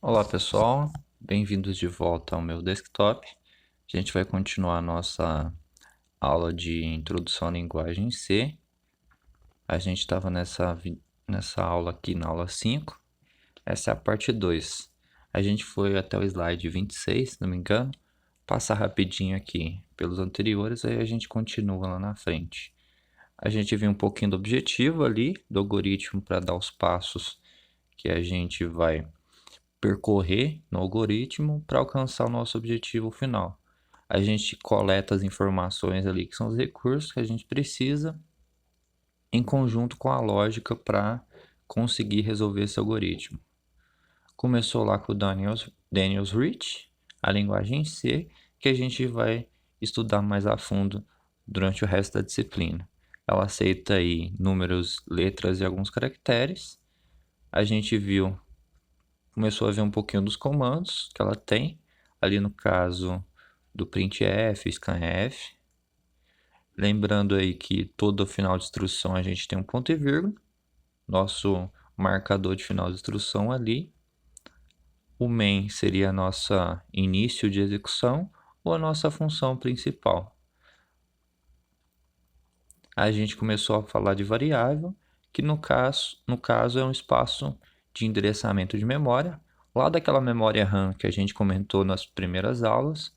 Olá pessoal, bem-vindos de volta ao meu desktop. A gente vai continuar a nossa aula de introdução à linguagem C. A gente estava nessa aula aqui, na aula 5. Essa é a parte 2. A gente foi até o slide 26, se não me engano. Passar rapidinho aqui pelos anteriores, aí a gente continua lá na frente. A gente viu um pouquinho do objetivo ali, do algoritmo, para dar os passos que a gente vai percorrer no algoritmo para alcançar o nosso objetivo final. A gente coleta as informações ali que são os recursos que a gente precisa em conjunto com a lógica para conseguir resolver esse algoritmo. Começou lá com o Daniels-Rich, a linguagem C, que a gente vai estudar mais a fundo durante o resto da disciplina. Ela aceita aí números, letras e alguns caracteres. A gente começou a ver um pouquinho dos comandos que ela tem, ali no caso do printf, scanf. Lembrando aí que todo final de instrução a gente tem um ponto e vírgula, nosso marcador de final de instrução ali. O main seria a nossa início de execução ou a nossa função principal. A gente começou a falar de variável, que no caso é um espaço de endereçamento de memória, lá daquela memória RAM que a gente comentou nas primeiras aulas,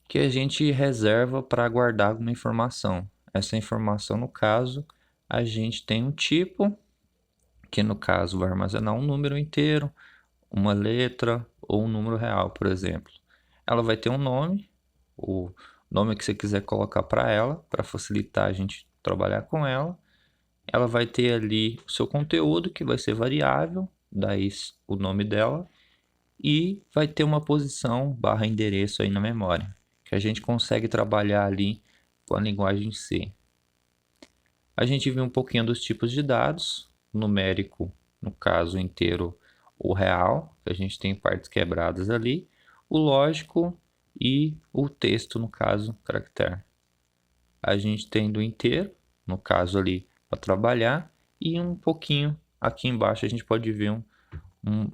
que a gente reserva para guardar alguma informação. Essa informação, no caso, a gente tem um tipo, que no caso vai armazenar um número inteiro, uma letra ou um número real, por exemplo. Ela vai ter um nome, o nome que você quiser colocar para ela, para facilitar a gente trabalhar com ela. Ela vai ter ali o seu conteúdo, que vai ser variável, daí o nome dela, e vai ter uma posição barra endereço aí na memória, que a gente consegue trabalhar ali com a linguagem C. A gente viu um pouquinho dos tipos de dados, numérico, no caso inteiro ou real, que a gente tem partes quebradas ali, o lógico e o texto, no caso, caractere. A gente tem do inteiro, no caso ali, para trabalhar, e um pouquinho aqui embaixo a gente pode ver um,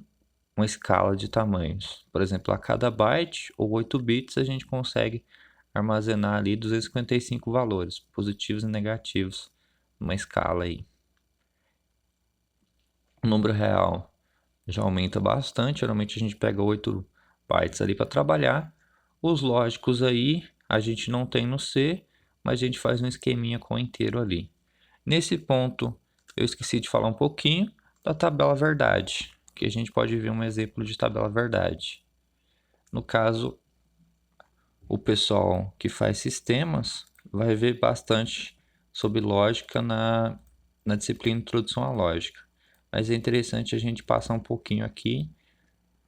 uma escala de tamanhos. Por exemplo, a cada byte ou 8 bits a gente consegue armazenar ali 255 valores, positivos e negativos, numa escala aí. O número real já aumenta bastante, geralmente a gente pega 8 bytes ali para trabalhar. Os lógicos aí a gente não tem no C, mas a gente faz um esqueminha com o inteiro ali. Nesse ponto eu esqueci de falar um pouquinho da tabela verdade, que a gente pode ver um exemplo de tabela verdade. No caso, o pessoal que faz sistemas vai ver bastante sobre lógica na disciplina Introdução à Lógica. Mas é interessante a gente passar um pouquinho aqui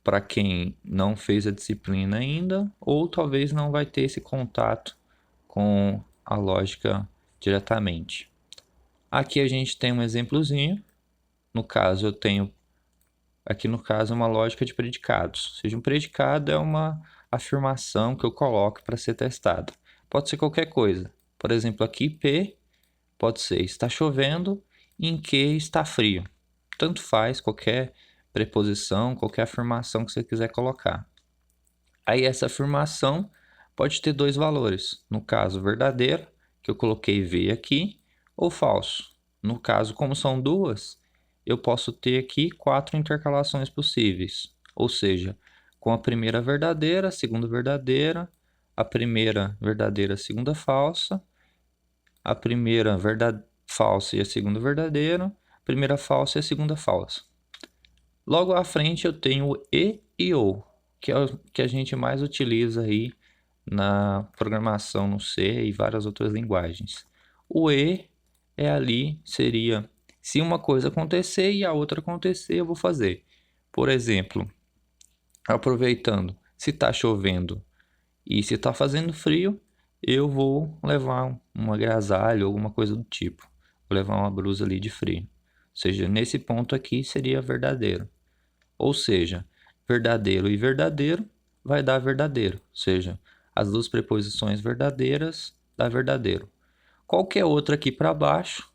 para quem não fez a disciplina ainda, ou talvez não vai ter esse contato com a lógica diretamente. Aqui a gente tem um exemplozinho. No caso, eu tenho aqui no caso uma lógica de predicados. Ou seja, um predicado é uma afirmação que eu coloco para ser testada. Pode ser qualquer coisa. Por exemplo, aqui P pode ser está chovendo, em que está frio. Tanto faz qualquer preposição, qualquer afirmação que você quiser colocar. Aí essa afirmação pode ter dois valores. No caso, verdadeiro, que eu coloquei V aqui, ou falso. No caso, como são duas, eu posso ter aqui 4 intercalações possíveis. Ou seja, com a primeira verdadeira, a segunda verdadeira, a primeira verdadeira, a segunda falsa, a primeira falsa e a segunda verdadeira, a primeira falsa e a segunda falsa. Logo à frente eu tenho o e ou, que é o que a gente mais utiliza aí na programação no C e várias outras linguagens. O e é ali, seria se uma coisa acontecer e a outra acontecer, eu vou fazer. Por exemplo, aproveitando, se está chovendo e se está fazendo frio, eu vou levar uma agasalho ou alguma coisa do tipo. Vou levar uma blusa ali de frio. Ou seja, nesse ponto aqui seria verdadeiro. Ou seja, verdadeiro e verdadeiro vai dar verdadeiro. Ou seja, as duas preposições verdadeiras dá verdadeiro. Qualquer outra aqui para baixo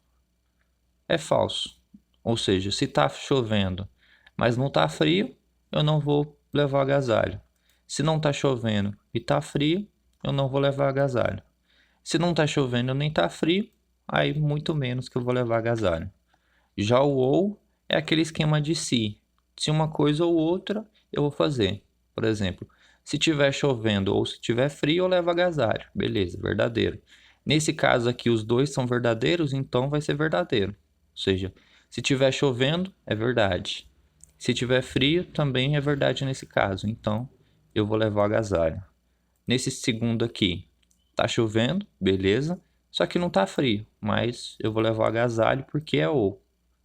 é falso. Ou seja, se está chovendo, mas não está frio, eu não vou levar agasalho. Se não está chovendo e está frio, eu não vou levar agasalho. Se não está chovendo nem está frio, aí muito menos que eu vou levar agasalho. Já o ou é aquele esquema de se. Se uma coisa ou outra, eu vou fazer. Por exemplo, se tiver chovendo ou se tiver frio, eu levo agasalho. Beleza, verdadeiro. Nesse caso aqui, os dois são verdadeiros, então vai ser verdadeiro. Ou seja, se tiver chovendo, é verdade. Se tiver frio, também é verdade nesse caso. Então, eu vou levar agasalho. Nesse segundo aqui, tá chovendo, beleza. Só que não tá frio, mas eu vou levar agasalho porque é ou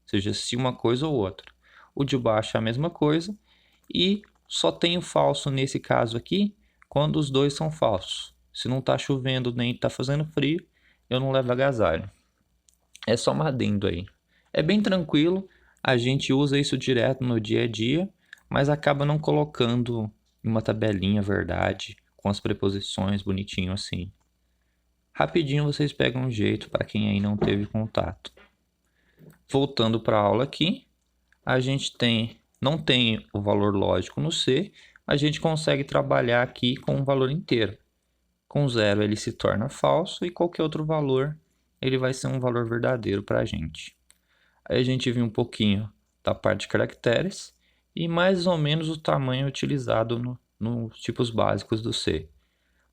seja, se uma coisa ou outra. O de baixo é a mesma coisa e só tem o falso nesse caso aqui quando os dois são falsos. Se não está chovendo nem está fazendo frio, eu não levo agasalho. É só um adendo aí. É bem tranquilo, a gente usa isso direto no dia a dia, mas acaba não colocando em uma tabelinha verdade, com as preposições bonitinho assim. Rapidinho vocês pegam um jeito para quem aí não teve contato. Voltando para a aula aqui, a gente não tem o valor lógico no C, a gente consegue trabalhar aqui com um valor inteiro. Com 0 ele se torna falso e qualquer outro valor ele vai ser um valor verdadeiro para a gente. Aí a gente viu um pouquinho da parte de caracteres e mais ou menos o tamanho utilizado nos tipos básicos do C.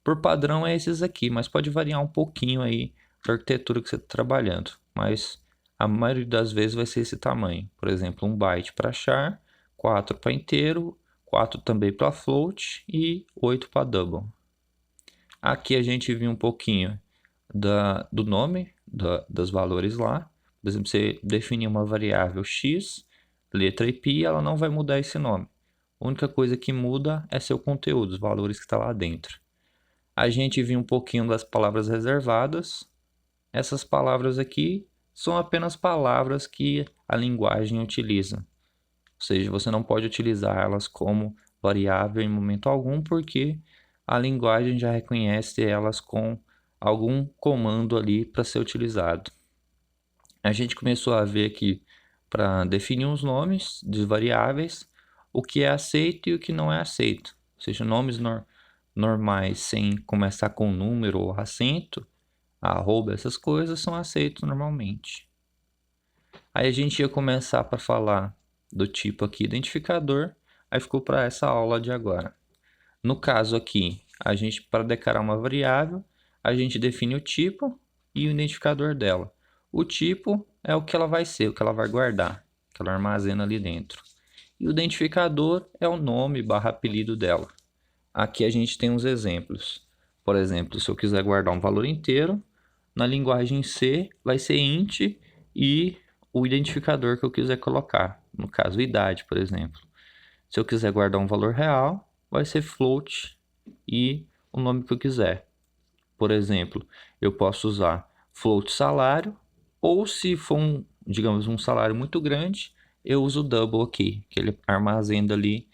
Por padrão é esses aqui, mas pode variar um pouquinho aí da arquitetura que você está trabalhando. Mas a maioria das vezes vai ser esse tamanho. Por exemplo, 1 byte para char, 4 para inteiro, 4 também para float e 8 para double. Aqui a gente viu um pouquinho do nome dos valores lá. Por exemplo, você definir uma variável x, letra e pi, ela não vai mudar esse nome. A única coisa que muda é seu conteúdo, os valores que está lá dentro. A gente viu um pouquinho das palavras reservadas. Essas palavras aqui são apenas palavras que a linguagem utiliza. Ou seja, você não pode utilizar elas como variável em momento algum, porque a linguagem já reconhece elas com algum comando ali para ser utilizado. A gente começou a ver aqui para definir os nomes de variáveis, o que é aceito e o que não é aceito. Ou seja, nomes normais sem começar com número ou acento, arroba, essas coisas são aceitos normalmente. Aí a gente ia começar para falar do tipo aqui identificador, aí ficou para essa aula de agora. No caso aqui, a gente para declarar uma variável, a gente define o tipo e o identificador dela. O tipo é o que ela vai ser, o que ela vai guardar, que ela armazena ali dentro. E o identificador é o nome / apelido dela. Aqui a gente tem uns exemplos. Por exemplo, se eu quiser guardar um valor inteiro, na linguagem C vai ser int e o identificador que eu quiser colocar. No caso, idade, por exemplo. Se eu quiser guardar um valor real, vai ser float e o nome que eu quiser. Por exemplo, eu posso usar float salário, ou se for digamos, um salário muito grande, eu uso o double aqui, que ele armazena ali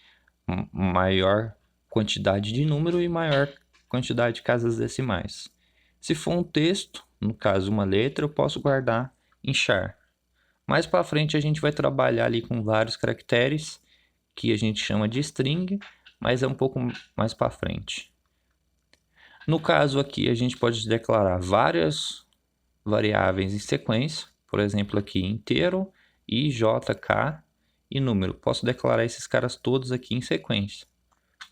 maior quantidade de número e maior quantidade de casas decimais. Se for um texto, no caso uma letra, eu posso guardar em char. Mais para frente a gente vai trabalhar ali com vários caracteres que a gente chama de string, mas é um pouco mais para frente. No caso aqui a gente pode declarar várias variáveis em sequência, por exemplo aqui inteiro, i, j, k e número. Posso declarar esses caras todos aqui em sequência,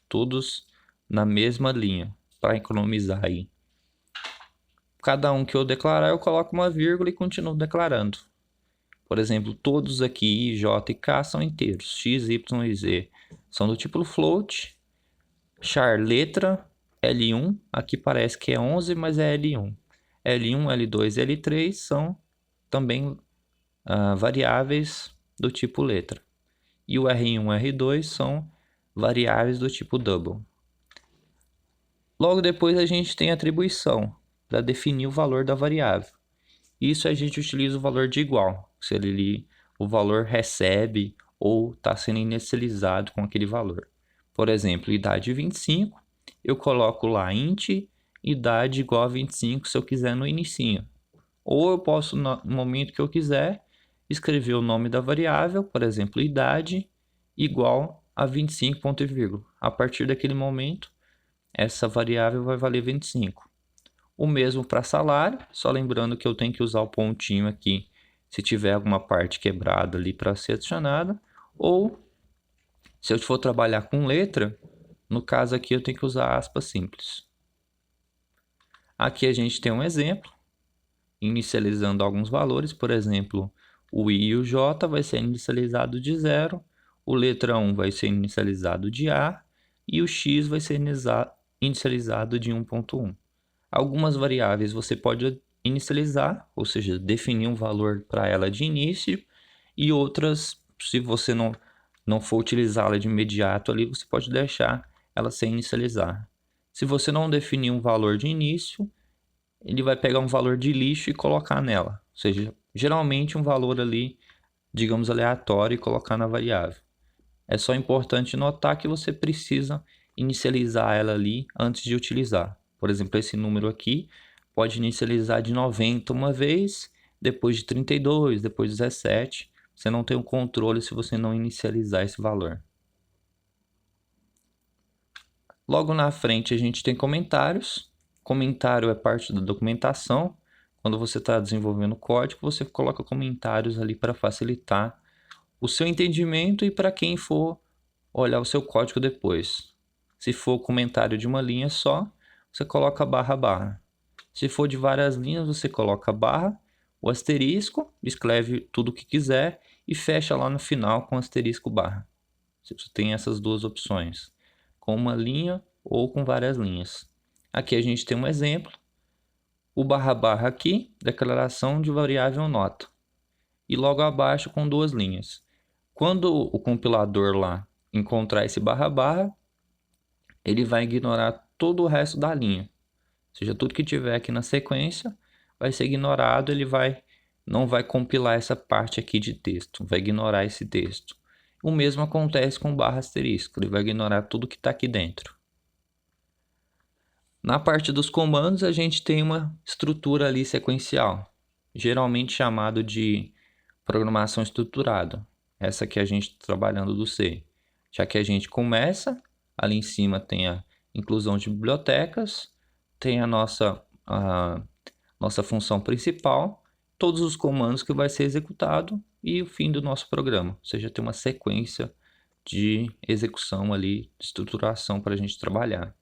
todos na mesma linha, para economizar aí. Cada um que eu declarar, eu coloco uma vírgula e continuo declarando. Por exemplo, todos aqui, i, j e k são inteiros. X, y e z são do tipo float. Char letra, L1, aqui parece que é 11, mas é L1. L1, L2 e L3 são também variáveis do tipo letra. E o R1 e R2 são variáveis do tipo double. Logo depois a gente tem atribuição, para definir o valor da variável. Isso a gente utiliza o valor de igual, se o valor recebe ou está sendo inicializado com aquele valor. Por exemplo, idade 25, eu coloco lá int idade igual a 25 se eu quiser no inicinho. Ou eu posso, no momento que eu quiser, escrever o nome da variável, por exemplo, idade igual a 25 ponto e vírgula. A partir daquele momento, essa variável vai valer 25. O mesmo para salário, só lembrando que eu tenho que usar o pontinho aqui se tiver alguma parte quebrada ali para ser adicionada, ou se eu for trabalhar com letra, no caso aqui eu tenho que usar aspas simples. Aqui a gente tem um exemplo, inicializando alguns valores, por exemplo, o I e o J vai ser inicializado de 0, o letra 1 vai ser inicializado de A e o X vai ser inicializado de 1.1. Algumas variáveis você pode inicializar, ou seja, definir um valor para ela de início, e outras, se você não for utilizá-la de imediato ali, você pode deixar ela sem inicializar. Se você não definir um valor de início, ele vai pegar um valor de lixo e colocar nela. Ou seja, geralmente um valor ali, digamos, aleatório e colocar na variável. É só importante notar que você precisa inicializar ela ali antes de utilizar. Por exemplo, esse número aqui pode inicializar de 90 uma vez, depois de 32, depois de 17. Você não tem o controle se você não inicializar esse valor. Logo na frente a gente tem comentários. Comentário é parte da documentação. Quando você está desenvolvendo código, você coloca comentários ali para facilitar o seu entendimento e para quem for olhar o seu código depois. Se for comentário de uma linha só, você coloca barra. Se for de várias linhas, você coloca barra, o asterisco, escreve tudo o que quiser e fecha lá no final com asterisco barra. Você tem essas duas opções, com uma linha ou com várias linhas. Aqui a gente tem um exemplo, o barra aqui, declaração de variável nota. E logo abaixo com duas linhas. Quando o compilador lá encontrar esse barra, ele vai ignorar todo o resto da linha. Ou seja, tudo que tiver aqui na sequência vai ser ignorado, ele não vai compilar essa parte aqui de texto, vai ignorar esse texto. O mesmo acontece com o barra asterisco, ele vai ignorar tudo que está aqui dentro. Na parte dos comandos, a gente tem uma estrutura ali sequencial, geralmente chamado de programação estruturada. Essa que a gente está trabalhando do C. Já que a gente começa, ali em cima tem a inclusão de bibliotecas, tem a nossa função principal, todos os comandos que vai ser executado e o fim do nosso programa. Ou seja, tem uma sequência de execução ali, de estruturação para a gente trabalhar.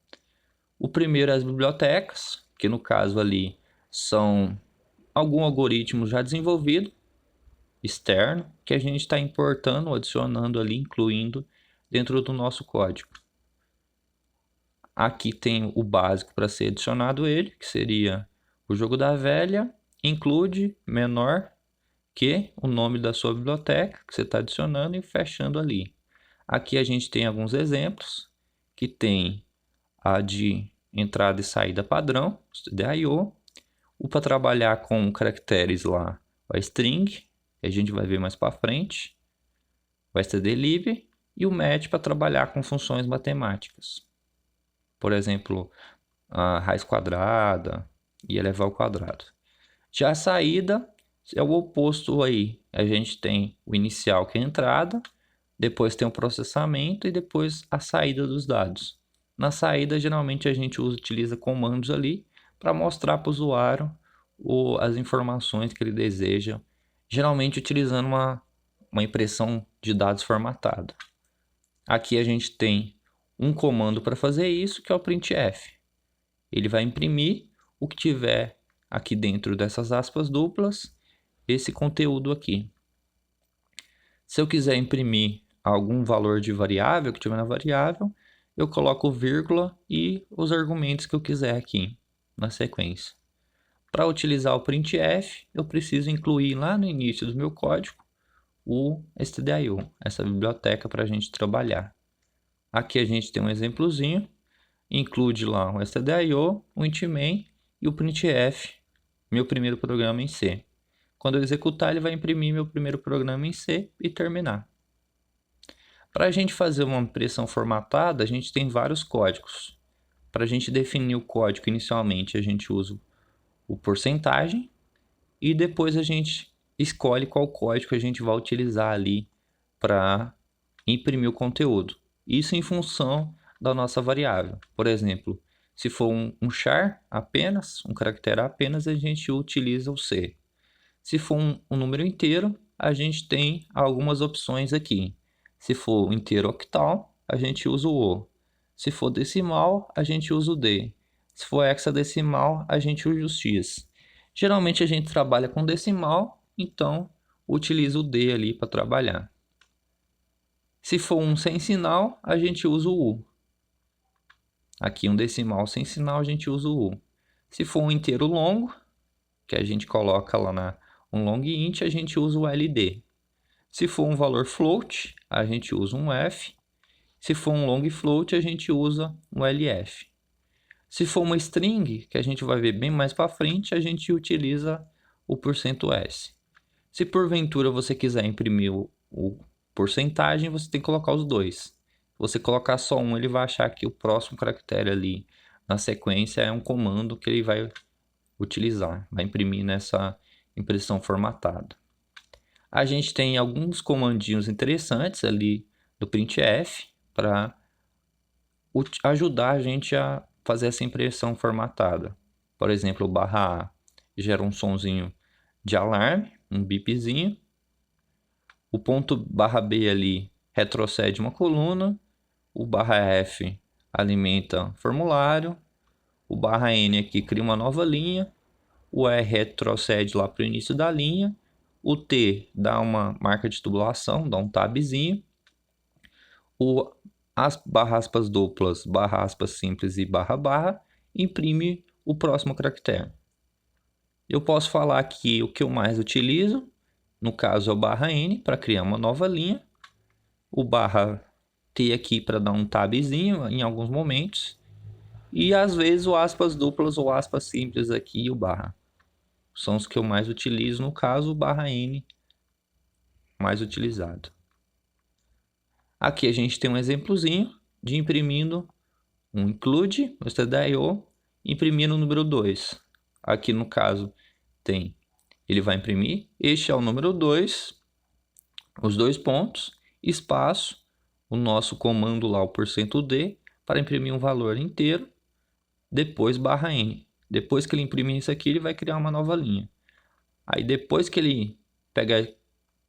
O primeiro é as bibliotecas, que no caso ali são algum algoritmo já desenvolvido, externo, que a gente está importando, adicionando ali, incluindo dentro do nosso código. Aqui tem o básico para ser adicionado ele, que seria o jogo da velha, include menor que o nome da sua biblioteca, que você está adicionando e fechando ali. Aqui a gente tem alguns exemplos, que tem a de entrada e saída padrão, stdio, o para trabalhar com caracteres lá, a string, que a gente vai ver mais para frente, o stdlib e o match para trabalhar com funções matemáticas. Por exemplo, a raiz quadrada e elevar ao quadrado. Já a saída é o oposto aí. A gente tem o inicial, que é a entrada, depois tem o processamento e depois a saída dos dados. Na saída, geralmente a gente utiliza comandos ali para mostrar para o usuário as informações que ele deseja, geralmente utilizando uma impressão de dados formatada. Aqui a gente tem um comando para fazer isso, que é o printf. Ele vai imprimir o que tiver aqui dentro dessas aspas duplas, esse conteúdo aqui. Se eu quiser imprimir algum valor de variável que tiver na variável, eu coloco vírgula e os argumentos que eu quiser aqui na sequência. Para utilizar o printf, eu preciso incluir lá no início do meu código o stdio, essa biblioteca para a gente trabalhar. Aqui a gente tem um exemplozinho, include lá o stdio, o int_main e o printf, meu primeiro programa em C. Quando eu executar, ele vai imprimir meu primeiro programa em C e terminar. Para a gente fazer uma impressão formatada, a gente tem vários códigos. Para a gente definir o código inicialmente, a gente usa o porcentagem e depois a gente escolhe qual código a gente vai utilizar ali para imprimir o conteúdo. Isso em função da nossa variável. Por exemplo, se for um char apenas, um caractere apenas, a gente utiliza o C. Se for um número inteiro, a gente tem algumas opções aqui. Se for inteiro octal, a gente usa o O. Se for decimal, a gente usa o D. Se for hexadecimal, a gente usa o X. Geralmente a gente trabalha com decimal, então utiliza o D ali para trabalhar. Se for um sem sinal, a gente usa o U. Aqui um decimal sem sinal, a gente usa o U. Se for um inteiro longo, que a gente coloca lá um long int, a gente usa o LD. Se for um valor float, a gente usa um F. Se for um long float, a gente usa um LF. Se for uma string, que a gente vai ver bem mais para frente, a gente utiliza o %S. Se porventura você quiser imprimir o porcentagem, você tem que colocar os dois. Se você colocar só um, ele vai achar que o próximo caractere ali na sequência é um comando que ele vai utilizar, vai imprimir nessa impressão formatada. A gente tem alguns comandinhos interessantes ali do printf para ajudar a gente a fazer essa impressão formatada. Por exemplo, o /A gera um sonzinho de alarme, um bipzinho. O ponto /B ali retrocede uma coluna. O /F alimenta formulário. O /N aqui cria uma nova linha. O R retrocede lá para o início da linha. O T dá uma marca de tubulação, dá um tabzinho. As barra-aspas duplas, barra-aspas simples e barra-barra imprime o próximo caractere. Eu posso falar aqui o que eu mais utilizo. No caso é o /N para criar uma nova linha. O /T aqui para dar um tabzinho em alguns momentos. E às vezes o aspas duplas ou aspas simples aqui e o barra. São os que eu mais utilizo, no caso o /N mais utilizado. Aqui a gente tem um exemplozinho de imprimindo um include, no stdio, imprimindo o número 2. Aqui no caso tem, ele vai imprimir, este é o número 2, os dois pontos, espaço, o nosso comando lá, o %d, para imprimir um valor inteiro, depois /n. Depois que ele imprimir isso aqui, ele vai criar uma nova linha. Aí depois que ele pegar,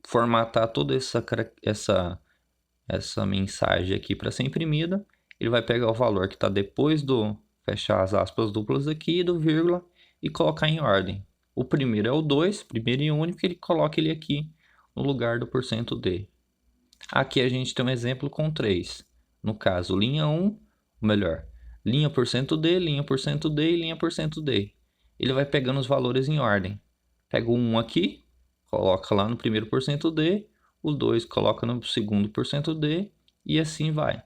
formatar toda essa mensagem aqui para ser imprimida, ele vai pegar o valor que está depois do fechar as aspas duplas aqui, do vírgula, e colocar em ordem. O primeiro é o 2, primeiro e único, ele coloca ele aqui no lugar do %d. Aqui a gente tem um exemplo com 3. No caso, linha 1, ou melhor, linha %d, linha %d e linha %d. Ele vai pegando os valores em ordem. Pega o 1 aqui, coloca lá no primeiro %d, o 2 coloca no segundo %d e assim vai.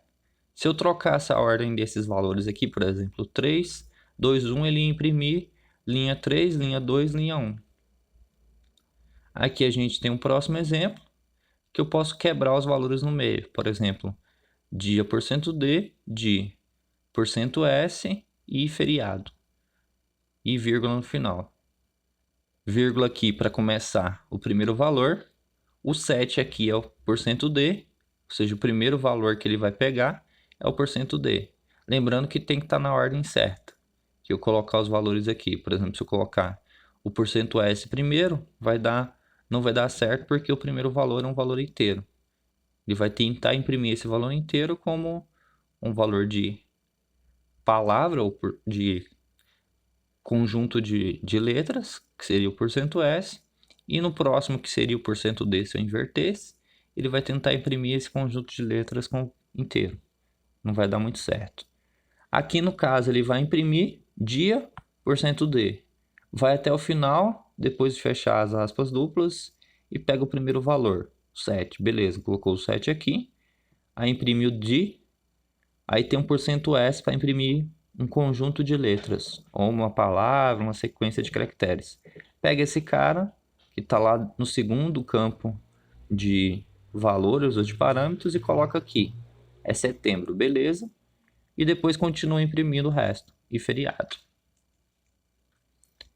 Se eu trocasse a ordem desses valores aqui, por exemplo, 3, 2, 1, ele ia imprimir linha 3, linha 2, linha 1. Aqui a gente tem um próximo exemplo, que eu posso quebrar os valores no meio. Por exemplo, dia %d, dia, %s e feriado. E vírgula no final. Vírgula aqui para começar o primeiro valor. O 7 aqui é o %d, ou seja, o primeiro valor que ele vai pegar é o %d. Lembrando que tem que estar na ordem certa. Que eu colocar os valores aqui, por exemplo, se eu colocar o %s primeiro, não vai dar certo porque o primeiro valor é um valor inteiro. Ele vai tentar imprimir esse valor inteiro como um valor de palavra ou de conjunto de letras, que seria o %s, e no próximo, que seria o %d, se eu invertesse, ele vai tentar imprimir esse conjunto de letras inteiro. Não vai dar muito certo. Aqui no caso, ele vai imprimir dia, %d. Vai até o final, depois de fechar as aspas duplas, e pega o primeiro valor, 7. Beleza, colocou o 7 aqui. Aí imprime o di. Aí tem um %s para imprimir um conjunto de letras, ou uma palavra, uma sequência de caracteres. Pega esse cara, que está lá no segundo campo de valores ou de parâmetros, e coloca aqui. É setembro, beleza? E depois continua imprimindo o resto, e feriado.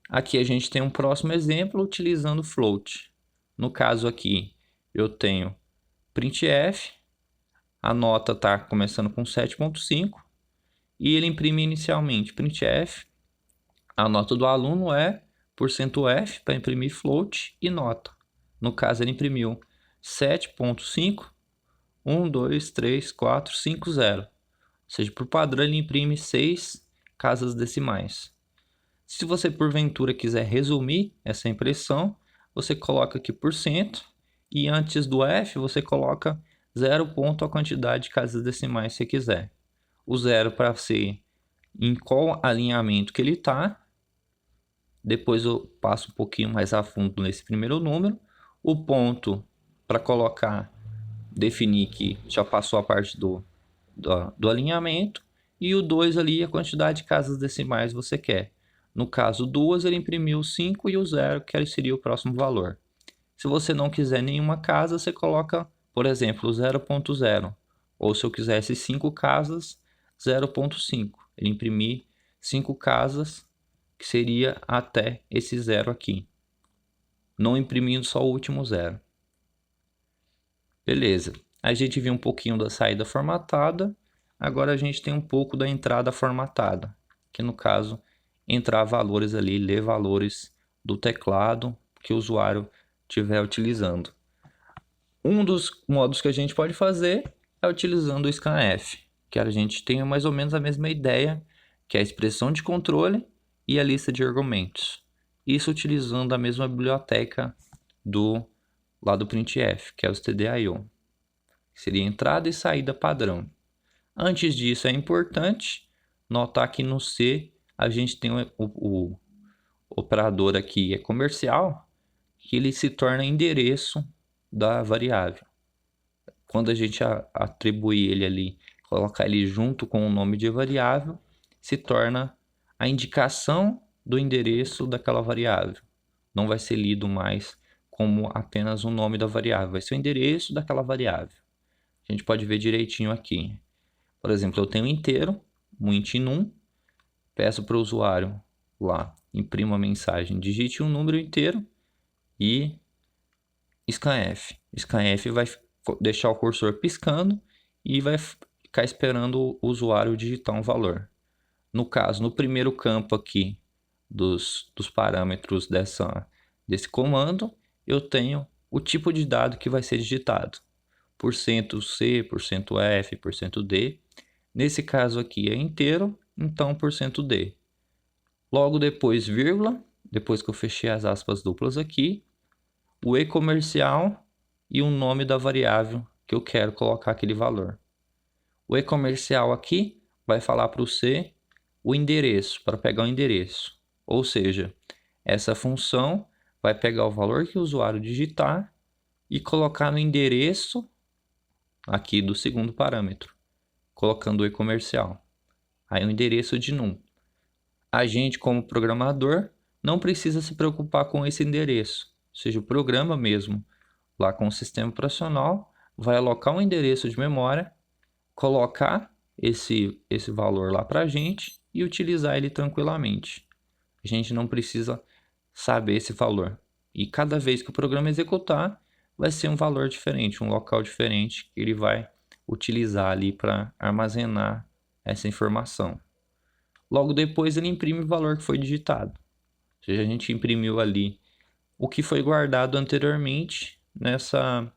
Aqui a gente tem um próximo exemplo utilizando float. No caso aqui, eu tenho printf, a nota está começando com 7.5 e ele imprime inicialmente printf. A nota do aluno é %F para imprimir float e nota. No caso, ele imprimiu 7.5, 1, 2, 3, 4, 5, 0. Ou seja, por padrão, ele imprime 6 casas decimais. Se você, porventura, quiser resumir essa impressão, você coloca aqui %, e antes do F, você coloca 0 ponto a quantidade de casas decimais que você quiser. O 0 para ser em qual alinhamento que ele está. Depois eu passo um pouquinho mais a fundo nesse primeiro número. O ponto para colocar, definir que já passou a parte do alinhamento. E o 2 ali, a quantidade de casas decimais você quer. No caso, 2 ele imprimiu 5 e o 0 que seria o próximo valor. Se você não quiser nenhuma casa, você coloca, por exemplo, 0.0. Ou se eu quisesse 5 casas, 0.5. Ele imprimir 5 casas, que seria até esse 0 aqui. Não imprimindo só o último 0. Beleza. A gente viu um pouquinho da saída formatada. Agora a gente tem um pouco da entrada formatada, que no caso, entrar valores ali, ler valores do teclado que o usuário estiver utilizando. Um dos modos que a gente pode fazer é utilizando o scanf, que a gente tem mais ou menos a mesma ideia, que é a expressão de controle e a lista de argumentos. Isso utilizando a mesma biblioteca lá do printf, que é o stdio, que seria entrada e saída padrão. Antes disso, é importante notar que no C a gente tem o operador aqui é comercial, que ele se torna endereço da variável. Quando a gente atribuir ele ali, colocar ele junto com o nome de variável, se torna a indicação do endereço daquela variável. Não vai ser lido mais como apenas o nome da variável, vai ser o endereço daquela variável. A gente pode ver direitinho aqui. Por exemplo, eu tenho um inteiro, um int num, peço para o usuário lá, imprima uma mensagem, digite um número inteiro e scanf. Scanf vai deixar o cursor piscando e vai ficar esperando o usuário digitar um valor. No caso, no primeiro campo aqui dos parâmetros desse comando, eu tenho o tipo de dado que vai ser digitado. %C, %F, %D. Nesse caso aqui é inteiro, então %D. Logo depois, vírgula, depois que eu fechei as aspas duplas aqui, o e-comercial e o nome da variável que eu quero colocar aquele valor. O e-comercial aqui vai falar para o C o endereço, para pegar o endereço. Ou seja, essa função vai pegar o valor que o usuário digitar e colocar no endereço aqui do segundo parâmetro, colocando o e-comercial. Aí o endereço de num. A gente, como programador, não precisa se preocupar com esse endereço. Ou seja, o programa mesmo, lá com o sistema operacional, vai alocar um endereço de memória, colocar esse valor lá para a gente e utilizar ele tranquilamente. A gente não precisa saber esse valor. E cada vez que o programa executar, vai ser um valor diferente, um local diferente que ele vai utilizar ali para armazenar essa informação. Logo depois ele imprime o valor que foi digitado. Ou seja, a gente imprimiu ali o que foi guardado anteriormente nessa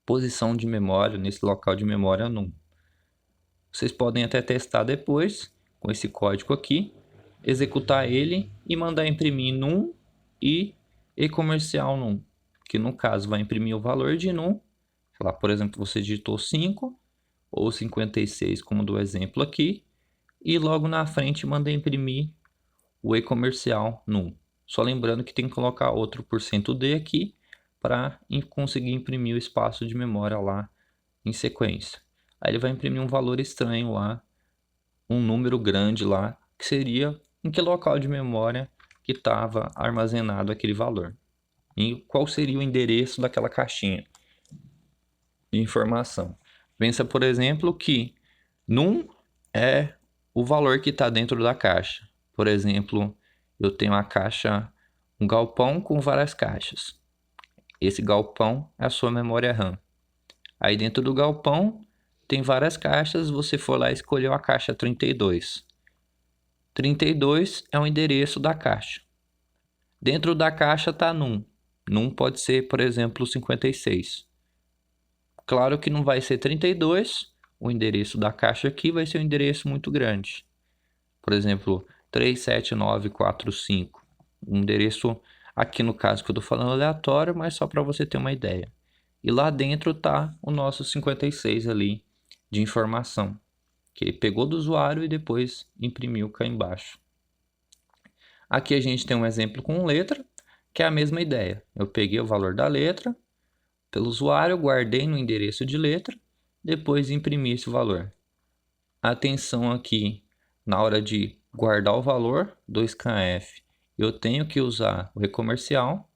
posição de memória, nesse local de memória num. Vocês podem até testar depois com esse código aqui, executar ele e mandar imprimir num e comercial num, que no caso vai imprimir o valor de num. Lá, por exemplo, você digitou 5 ou 56, como do exemplo aqui, e logo na frente manda imprimir o e-comercial num. Só lembrando que tem que colocar outro %D aqui para conseguir imprimir o espaço de memória lá em sequência. Aí ele vai imprimir um valor estranho lá, um número grande lá, que seria em que local de memória que estava armazenado aquele valor. E qual seria o endereço daquela caixinha de informação. Pensa, por exemplo, que num é o valor que está dentro da caixa. Por exemplo, eu tenho a caixa, um galpão com várias caixas. Esse galpão é a sua memória RAM. Aí dentro do galpão tem várias caixas, você for lá e escolheu a caixa 32. 32 é o endereço da caixa. Dentro da caixa está num. Num pode ser, por exemplo, 56. Claro que não vai ser 32, o endereço da caixa aqui vai ser um endereço muito grande. Por exemplo, 37945. Um endereço, aqui no caso que eu estou falando aleatório, mas só para você ter uma ideia. E lá dentro está o nosso 56 ali de informação, que ele pegou do usuário e depois imprimiu cá embaixo. Aqui a gente tem um exemplo com letra, que é a mesma ideia. Eu peguei o valor da letra pelo usuário, guardei no endereço de letra, depois imprimi esse valor. Atenção aqui, na hora de guardar o valor do scanf, eu tenho que usar o e-comercial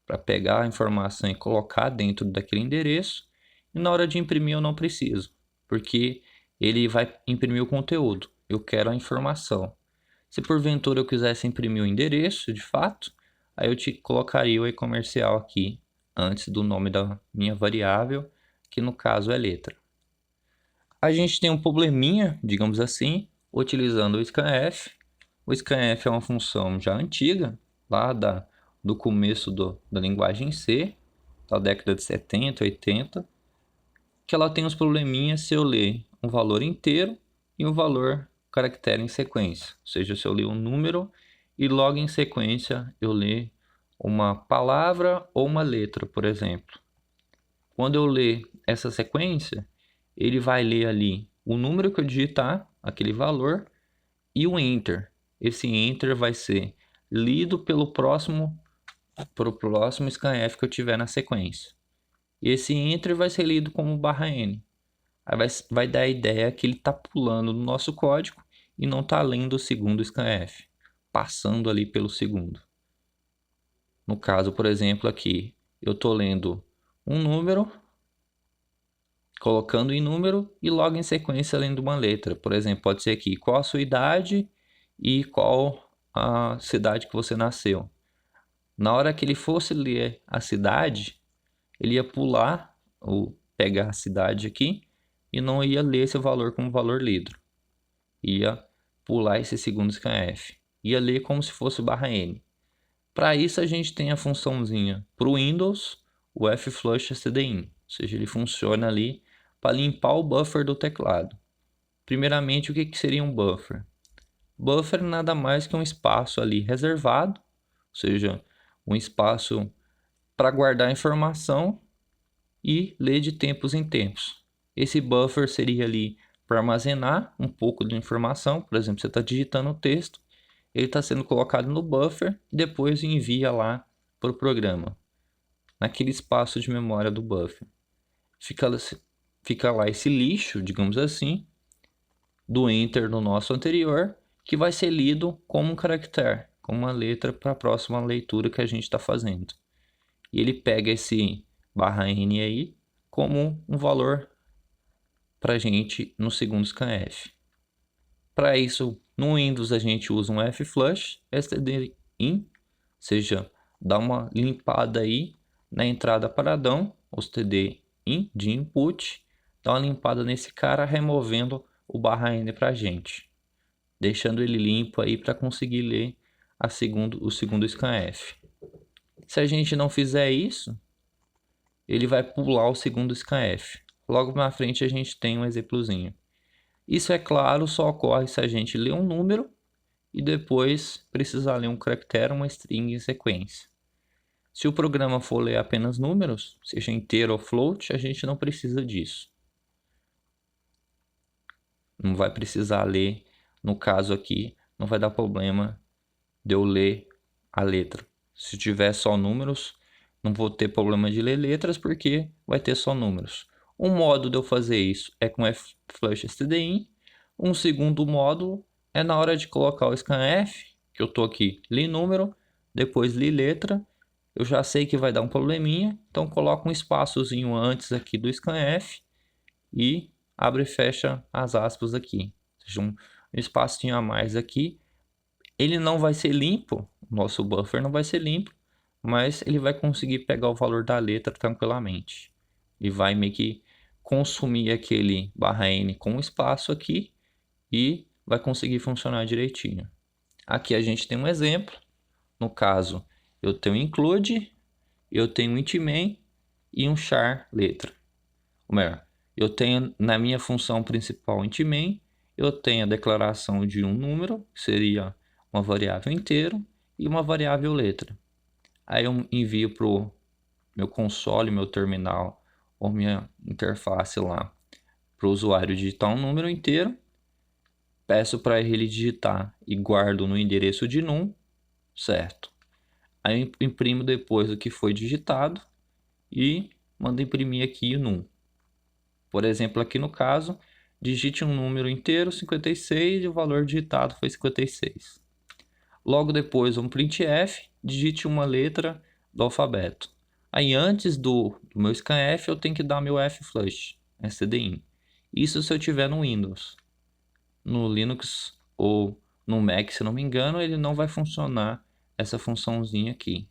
para pegar a informação e colocar dentro daquele endereço. E na hora de imprimir eu não preciso, porque ele vai imprimir o conteúdo. Eu quero a informação. Se porventura eu quisesse imprimir o endereço, de fato, aí eu colocaria o e-comercial aqui antes do nome da minha variável, que no caso é letra. A gente tem um probleminha, digamos assim, utilizando o scanf. O scanf é uma função já antiga, lá do começo da linguagem C, da década de 70, 80, que ela tem uns probleminhas se eu ler um valor inteiro e um valor caractere em sequência. Ou seja, se eu ler um número e logo em sequência eu ler uma palavra ou uma letra, por exemplo. Quando eu ler essa sequência, ele vai ler ali o número que eu digitar, aquele valor, e o Enter. Esse Enter vai ser lido pelo próximo scanf que eu tiver na sequência. E esse Enter vai ser lido como /n. Aí vai dar a ideia que ele está pulando no nosso código e não está lendo o segundo scanf, passando ali pelo segundo. No caso, por exemplo, aqui, eu estou lendo um número, colocando em número e logo em sequência lendo uma letra. Por exemplo, pode ser aqui, qual a sua idade e qual a cidade que você nasceu. Na hora que ele fosse ler a cidade, ele ia pular ou pegar a cidade aqui e não ia ler esse valor como valor lido. Ia pular esse segundo scanf. Ia ler como se fosse /n. Para isso a gente tem a funçãozinha para o Windows, o flush_stdin. Ou seja, ele funciona ali para limpar o buffer do teclado. Primeiramente, o que seria um buffer? Buffer nada mais que um espaço ali reservado, ou seja, um espaço para guardar informação e ler de tempos em tempos. Esse buffer seria ali para armazenar um pouco de informação. Por exemplo, você está digitando o texto, ele está sendo colocado no buffer e depois envia lá para o programa, naquele espaço de memória do buffer. Fica lá esse lixo, digamos assim, do Enter no nosso anterior, que vai ser lido como um caractere, como uma letra para a próxima leitura que a gente está fazendo. E ele pega esse /n aí como um valor para a gente no segundo scanf. Para isso, no Windows a gente usa um flush_stdin, ou seja, dá uma limpada aí na entrada paradão, o stdin de input, dá uma limpada nesse cara removendo o /n para a gente, deixando ele limpo aí para conseguir ler o segundo scanf. Se a gente não fizer isso, ele vai pular o segundo scanf. Logo na frente a gente tem um exemplozinho. Isso, é claro, só ocorre se a gente ler um número e depois precisar ler um caractere, uma string em sequência. Se o programa for ler apenas números, seja inteiro ou float, a gente não precisa disso. Não vai precisar ler, no caso aqui, não vai dar problema de eu ler a letra. Se tiver só números, não vou ter problema de ler letras porque vai ter só números. Um modo de eu fazer isso é com flush_stdin. Um segundo módulo é na hora de colocar o scanf, que eu estou aqui, li número, depois li letra. Eu já sei que vai dar um probleminha, então coloco um espaçozinho antes aqui do scanf e abre e fecha as aspas aqui. Ou seja, um espacinho a mais aqui. Ele não vai ser limpo, o nosso buffer não vai ser limpo, mas ele vai conseguir pegar o valor da letra tranquilamente. E vai meio que consumir aquele barra N com espaço aqui e vai conseguir funcionar direitinho. Aqui a gente tem um exemplo. No caso, eu tenho include, eu tenho um int main e um char letra. Ou melhor, eu tenho na minha função principal int main, eu tenho a declaração de um número, que seria uma variável inteiro, e uma variável letra. Aí eu envio para o meu console, meu terminal, ou minha interface lá, para o usuário digitar um número inteiro, peço para ele digitar e guardo no endereço de num, certo? Aí eu imprimo depois o que foi digitado e mando imprimir aqui o num. Por exemplo, aqui no caso, digite um número inteiro, 56, e o valor digitado foi 56. Logo depois, um printf, digite uma letra do alfabeto. Aí antes do meu scanf, eu tenho que dar meu flush, stdin. Isso se eu tiver no Windows. No Linux ou no Mac, se não me engano, ele não vai funcionar essa funçãozinha aqui.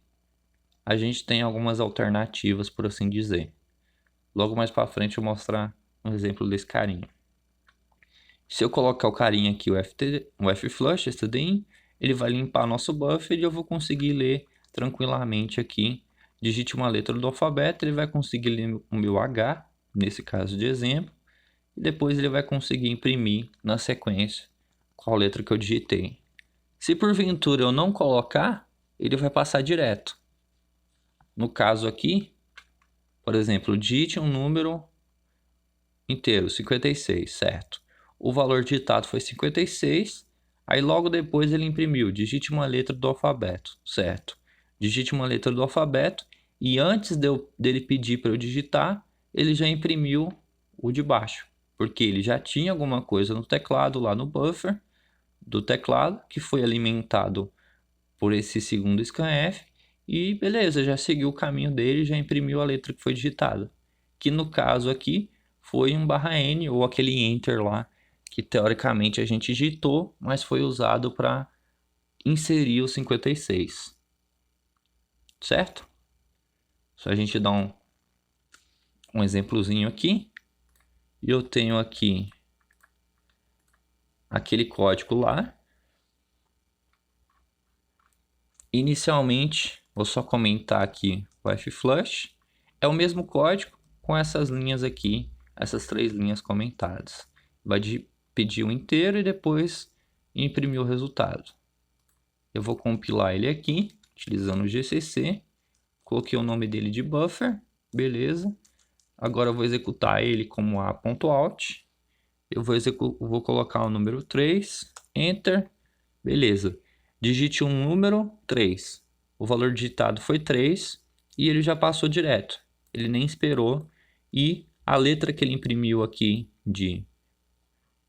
A gente tem algumas alternativas, por assim dizer. Logo mais para frente eu vou mostrar um exemplo desse carinha. Se eu colocar o carinha aqui, o flush, stdin, ele vai limpar nosso buffer e eu vou conseguir ler tranquilamente aqui. Digite uma letra do alfabeto, ele vai conseguir ler o meu H, nesse caso de exemplo, e depois ele vai conseguir imprimir na sequência qual letra que eu digitei. Se porventura eu não colocar, ele vai passar direto. No caso aqui, por exemplo, digite um número inteiro, 56, certo? O valor digitado foi 56, aí logo depois ele imprimiu, digite uma letra do alfabeto, certo? Digite uma letra do alfabeto e antes dele pedir para eu digitar, ele já imprimiu o de baixo, porque ele já tinha alguma coisa no teclado, lá no buffer do teclado, que foi alimentado por esse segundo scanf, e beleza, já seguiu o caminho dele, já imprimiu a letra que foi digitada, que no caso aqui foi um barra N ou aquele enter lá, que teoricamente a gente digitou, mas foi usado para inserir o 56, certo? Só a gente dá um exemplozinho aqui, e eu tenho aqui aquele código lá. Inicialmente, vou só comentar aqui o flush, é o mesmo código com essas linhas aqui, essas 3 linhas comentadas. Vai pedir o inteiro e depois imprimir o resultado. Eu vou compilar ele aqui, utilizando o GCC, coloquei o nome dele de buffer, beleza. Agora eu vou executar ele como a.out, eu vou colocar o número 3, enter, beleza. Digite um número 3. O valor digitado foi 3 e ele já passou direto. Ele nem esperou e a letra que ele imprimiu aqui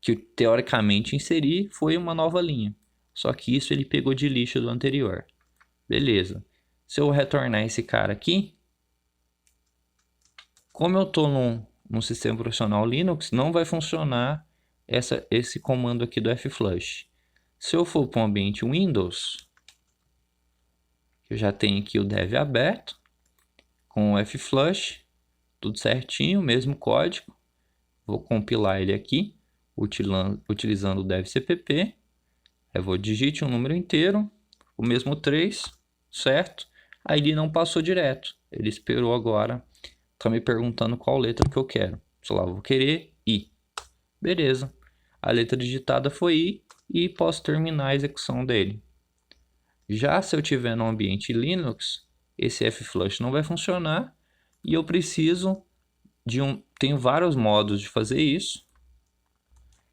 que teoricamente inseri foi uma nova linha. Só que isso ele pegou de lixo do anterior. Beleza. Se eu retornar esse cara aqui, como eu estou num sistema profissional Linux, não vai funcionar esse comando aqui do flush. Se eu for para um ambiente Windows, eu já tenho aqui o dev aberto, com o flush, tudo certinho, mesmo código. Vou compilar ele aqui, utilizando o dev cpp. Eu vou digite um número inteiro, o mesmo 3, certo? Aí ele não passou direto, ele esperou agora, está me perguntando qual letra que eu quero. Sei lá, vou querer I. Beleza, a letra digitada foi I e posso terminar a execução dele. Já se eu tiver no ambiente Linux, esse flush não vai funcionar e eu preciso tenho vários modos de fazer isso.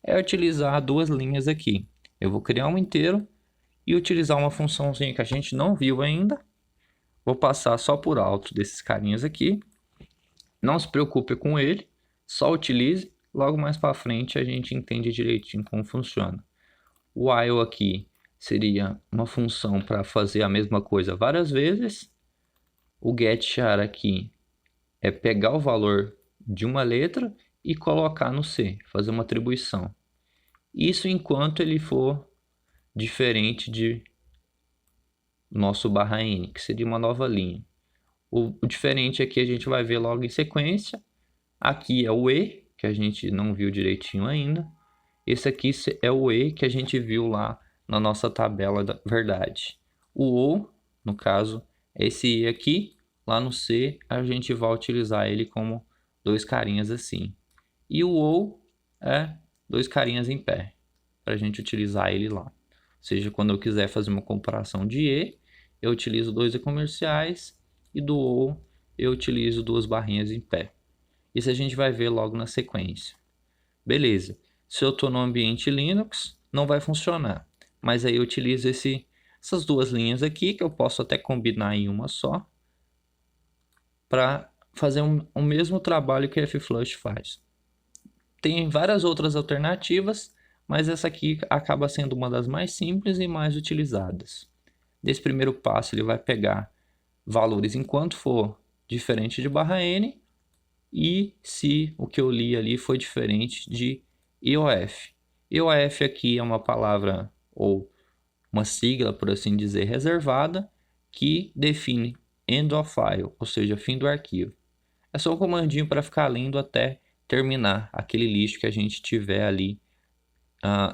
É utilizar 2 linhas aqui. Eu vou criar um inteiro e utilizar uma funçãozinha que a gente não viu ainda. Vou passar só por alto desses carinhas aqui. Não se preocupe com ele, só utilize. Logo mais para frente a gente entende direitinho como funciona. O while aqui seria uma função para fazer a mesma coisa várias vezes. O getChar aqui é pegar o valor de uma letra e colocar no C, fazer uma atribuição. Isso enquanto ele for diferente de nosso barra N, que seria uma nova linha. O diferente aqui a gente vai ver logo em sequência. Aqui é o E, que a gente não viu direitinho ainda. Esse aqui é o E que a gente viu lá na nossa tabela da verdade. O O, no caso, é esse E aqui. Lá no C, a gente vai utilizar ele como dois carinhas assim. E o O é dois carinhas em pé, para a gente utilizar ele lá. Ou seja, quando eu quiser fazer uma comparação de E, eu utilizo dois E comerciais, e do O eu utilizo duas barrinhas em pé. Isso a gente vai ver logo na sequência. Beleza. Se eu estou no ambiente Linux, não vai funcionar. Mas aí eu utilizo essas duas linhas aqui, que eu posso até combinar em uma só, para fazer o mesmo trabalho que a Flush faz. Tem várias outras alternativas, mas essa aqui acaba sendo uma das mais simples e mais utilizadas. Nesse primeiro passo, ele vai pegar valores enquanto for diferente de barra N, e se o que eu li ali foi diferente de EOF. EOF aqui é uma palavra ou uma sigla, por assim dizer, reservada, que define end of file, ou seja, fim do arquivo. É só um comandinho para ficar lendo até terminar aquele lixo que a gente tiver ali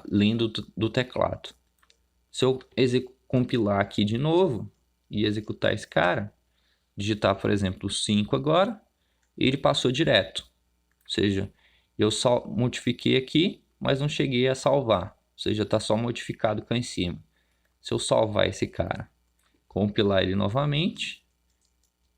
lendo do teclado. Se eu compilar aqui de novo e executar esse cara, digitar, por exemplo, 5 agora, ele passou direto. Ou seja, eu só modifiquei aqui, mas não cheguei a salvar. Ou seja, está só modificado cá em cima. Se eu salvar esse cara, compilar ele novamente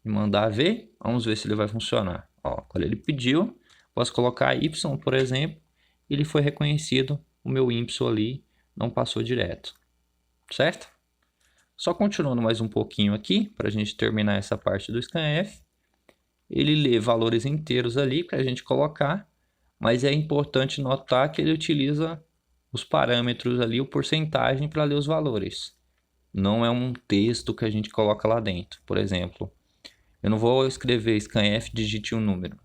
e mandar ver, vamos ver se ele vai funcionar. Ó, quando ele pediu, posso colocar Y, por exemplo, ele foi reconhecido, o meu Y ali não passou direto, certo? Só continuando mais um pouquinho aqui, para a gente terminar essa parte do scanf. Ele lê valores inteiros ali para a gente colocar, mas é importante notar que ele utiliza os parâmetros ali, o porcentagem para ler os valores. Não é um texto que a gente coloca lá dentro. Por exemplo, eu não vou escrever scanf, digite um número.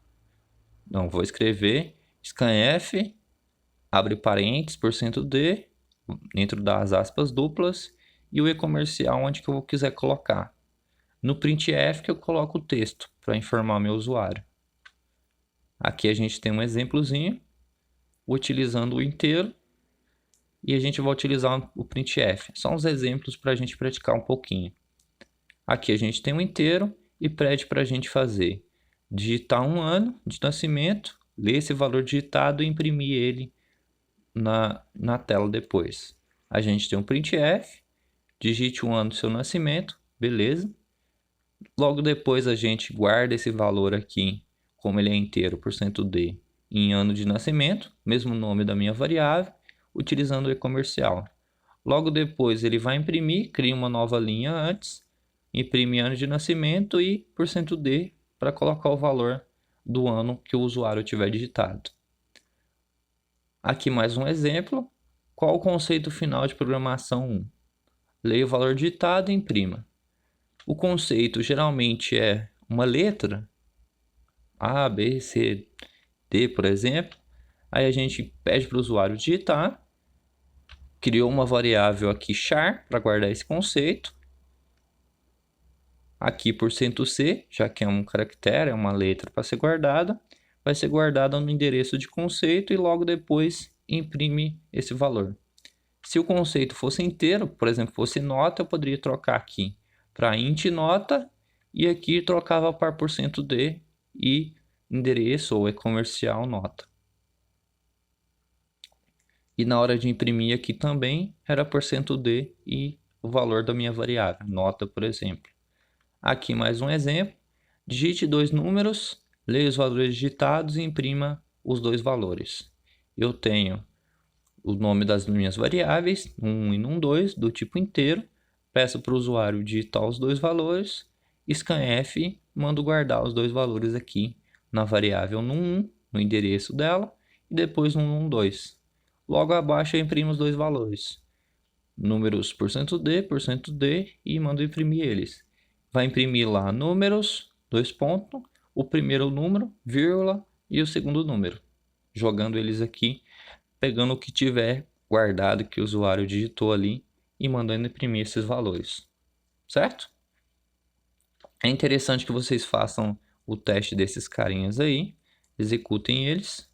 Não, vou escrever scanf, abre parênteses, %d, dentro das aspas duplas, e o e-comercial onde que eu quiser colocar. No printf que eu coloco o texto para informar meu usuário. Aqui a gente tem um exemplozinho utilizando o inteiro e a gente vai utilizar o printf. São uns exemplos para a gente praticar um pouquinho. Aqui a gente tem um inteiro e pede para a gente fazer digitar um ano de nascimento, ler esse valor digitado e imprimir ele na tela depois. A gente tem um printf, digite um ano do seu nascimento, beleza. Logo depois a gente guarda esse valor aqui, como ele é inteiro, %d, em ano de nascimento, mesmo nome da minha variável, utilizando o e-comercial. Logo depois ele vai imprimir, cria uma nova linha antes, imprime ano de nascimento e %d para colocar o valor do ano que o usuário tiver digitado. Aqui mais um exemplo. Qual o conceito final de programação 1? Leia o valor digitado e imprima. O conceito geralmente é uma letra, A, B, C, D, por exemplo. Aí a gente pede para o usuário digitar. Criou uma variável aqui char para guardar esse conceito. Aqui %C, já que é um caractere, é uma letra para ser guardada, vai ser guardada no endereço de conceito e logo depois imprime esse valor. Se o conceito fosse inteiro, por exemplo, fosse nota, eu poderia trocar aqui para int nota e aqui trocava para %d e endereço ou e-comercial nota. E na hora de imprimir aqui também era %d e o valor da minha variável, nota, por exemplo. Aqui mais um exemplo. Digite dois números, leia os valores digitados e imprima os dois valores. Eu tenho o nome das minhas variáveis, num e num 2, do tipo inteiro. Peço para o usuário digitar os dois valores. Scanf, mando guardar os dois valores aqui na variável num1, no endereço dela, e depois no num2. Logo abaixo eu imprimo os dois valores. Números %d e mando imprimir eles. Vai imprimir lá números, dois pontos, o primeiro número, vírgula, e o segundo número. Jogando eles aqui, pegando o que tiver guardado que o usuário digitou ali e mandando imprimir esses valores. Certo? É interessante que vocês façam o teste desses carinhas aí. executem eles.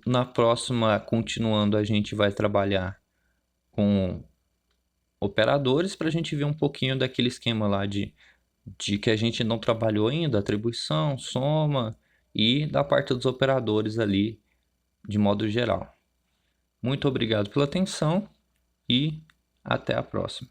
Na próxima, continuando, a gente vai trabalhar com operadores para a gente ver um pouquinho daquele esquema lá de que a gente não trabalhou ainda, atribuição, soma e da parte dos operadores ali de modo geral. Muito obrigado pela atenção e até a próxima.